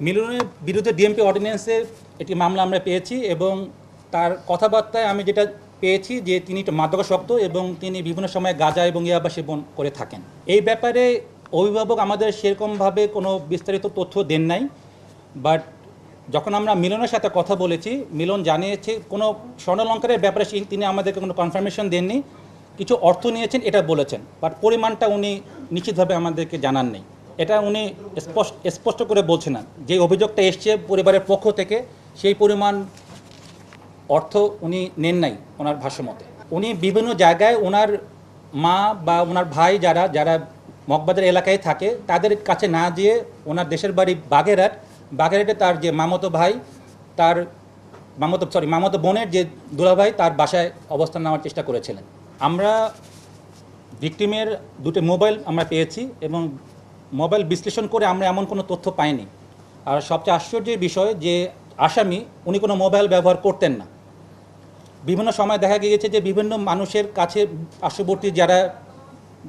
মিলনের বিরুদ্ধে ডিএমপি অর্ডিন্যান্সে একটি মামলা আমরা পেয়েছি এবং তার কথাবার্তায় আমি যেটা পেয়েছি যে তিনি একটু মাদকাসক্ত এবং তিনি বিভিন্ন সময় গাঁজা এবং ইয়াবা সেবন করে থাকেন। এই ব্যাপারে অভিভাবক আমাদের সেরকমভাবে কোনো বিস্তারিত তথ্য দেন নাই, বাট যখন আমরা মিলনের সাথে কথা বলেছি মিলন জানিয়েছে কোনো স্বর্ণালঙ্কারের ব্যাপারে তিনি আমাদেরকে কোনো কনফার্মেশন দেননি, কিছু অর্থ নিয়েছেন এটা বলেছেন, বাট পরিমাণটা উনি নিশ্চিতভাবে আমাদেরকে জানান নেই। এটা উনি স্পষ্ট করে বলছেন না, যে অভিযোগটা এসছে পরিবারের পক্ষ থেকে সেই পরিমাণ অর্থ উনি নেন নাই ওনার ভাষ্যমতে। উনি বিভিন্ন জায়গায় ওনার মা বা ওনার ভাই যারা যারা মগবাজার এলাকায় থাকে তাদের কাছে না যেয়ে ওনার দেশের বাড়ি বাগেরহাটে তার যে মামাতো ভাই তার মামাতো বোনের যে দুলাভাই তার বাসায় অবস্থান নেওয়ার চেষ্টা করেছিলেন। আমরা ভিকটিমের দুটো মোবাইল আমরা পেয়েছি এবং মোবাইল বিশ্লেষণ করে আমরা এমন কোনো তথ্য পাইনি। আর সবচেয়ে আশ্চর্যের বিষয় যে আসামি উনি কোনো মোবাইল ব্যবহার করতেন না। বিভিন্ন সময় দেখা গিয়েছে যে বিভিন্ন মানুষের কাছে পার্শ্ববর্তী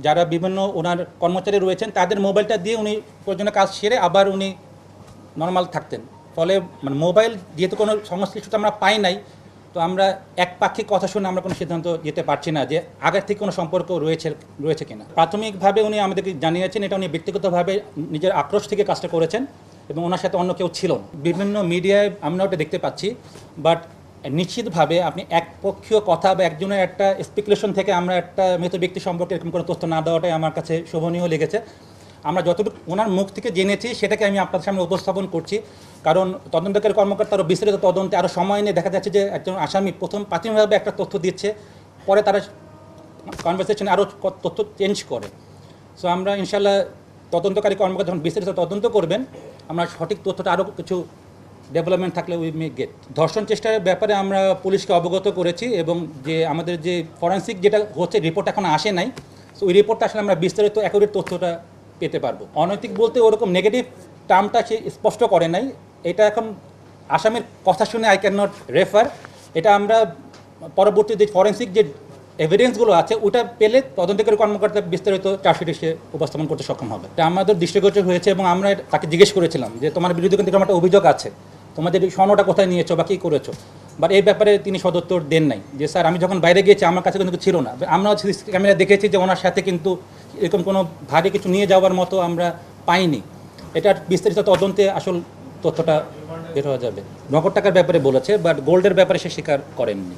যারা বিভিন্ন ওনার কর্মচারী রয়েছেন তাদের মোবাইলটা দিয়ে উনি প্রয়োজনীয় কাজ সেরে আবার উনি নর্মাল থাকতেন। ফলে মানে মোবাইল যেহেতু কোনো সংশ্লিষ্টতা আমরা পাই নাই, তো আমরা একপাক্ষিক কথা শুনে আমরা কোনো সিদ্ধান্ত যেতে পারছি না যে আগের থেকে কোনো সম্পর্ক রয়েছে কিনা। প্রাথমিকভাবে উনি আমাদেরকে জানিয়েছেন এটা উনি ব্যক্তিগতভাবে নিজের আক্রোশ থেকে কাজটা করেছেন এবং ওনার সাথে অন্য কেউ ছিল না। বিভিন্ন মিডিয়ায় আমরা ওটা দেখতে পাচ্ছি, বাট নিশ্চিতভাবে আপনি একপক্ষীয় কথা বা একজনের একটা স্পেকুলেশন থেকে আমরা একটা মৃত ব্যক্তি সম্পর্কে এরকম কোনো তথ্য না দেওয়াটাই আমার কাছে শোভনীয় লেগেছে। আমরা যতটুকু ওনার মুখ থেকে জেনেছি সেটাকে আমি আপনাদের সামনে উপস্থাপন করছি, কারণ তদন্তকারী কর্মকর্তারও বিস্তারিত তদন্তে আরও সময় নিয়ে দেখা যাচ্ছে যে একজন আসামি প্রাথমিকভাবে একটা তথ্য দিচ্ছে, পরে তারা কনভারসেশনে আরও তথ্য চেঞ্জ করে। সো আমরা ইনশাল্লাহ তদন্তকারী কর্মকর্তা যখন বিস্তারিত তদন্ত করবেন আমরা সঠিক তথ্যটা আরও কিছু ডেভেলপমেন্ট থাকলে উই মে গেট। ধর্ষণ চেষ্টার ব্যাপারে আমরা পুলিশকে অবগত করেছি এবং যে আমাদের যে ফরেন্সিক যেটা হচ্ছে রিপোর্ট এখন আসে নাই, সো ওই রিপোর্টটা আসলে আমরা বিস্তারিত অ্যাকুরেট তথ্যটা পেতে পারবো। অনৈতিক বলতে ওরকম নেগেটিভ টার্মটা সে স্পষ্ট করে নাই, এটা এখন আসামের কথা শুনে আই ক্যান নট রেফার। এটা আমরা পরবর্তী যে ফরেন্সিক যে এভিডেন্সগুলো আছে ওটা পেলে তদন্তকারী কর্মকর্তা বিস্তারিত চার্জশিট এসে উপস্থাপন করতে সক্ষম হবে। এটা আমাদের দৃষ্টিগোচর হয়েছে এবং আমরা তাকে জিজ্ঞেস করেছিলাম যে তোমার বিরুদ্ধে কিন্তু একটা অভিযোগ আছে, তোমাদের স্বর্ণটা কোথায় নিয়েছো বা কী করেছো, বাট এই ব্যাপারে তিনি সদুত্তর দেন নাই যে স্যার আমি যখন বাইরে গিয়েছি আমার কাছে কিন্তু ছিল না। আমরা সিসি ক্যামেরা দেখেছি যে ওনার সাথে কিন্তু এরকম কোনো ভারী কিছু নিয়ে যাওয়ার মতো আমরা পাইনি। এটার বিস্তারিত তদন্তে আসল তথ্যটা বের হয়ে যাবে। নগদ টাকার ব্যাপারে বলেছে, বাট গোল্ডের ব্যাপারে সে স্বীকার করেননি।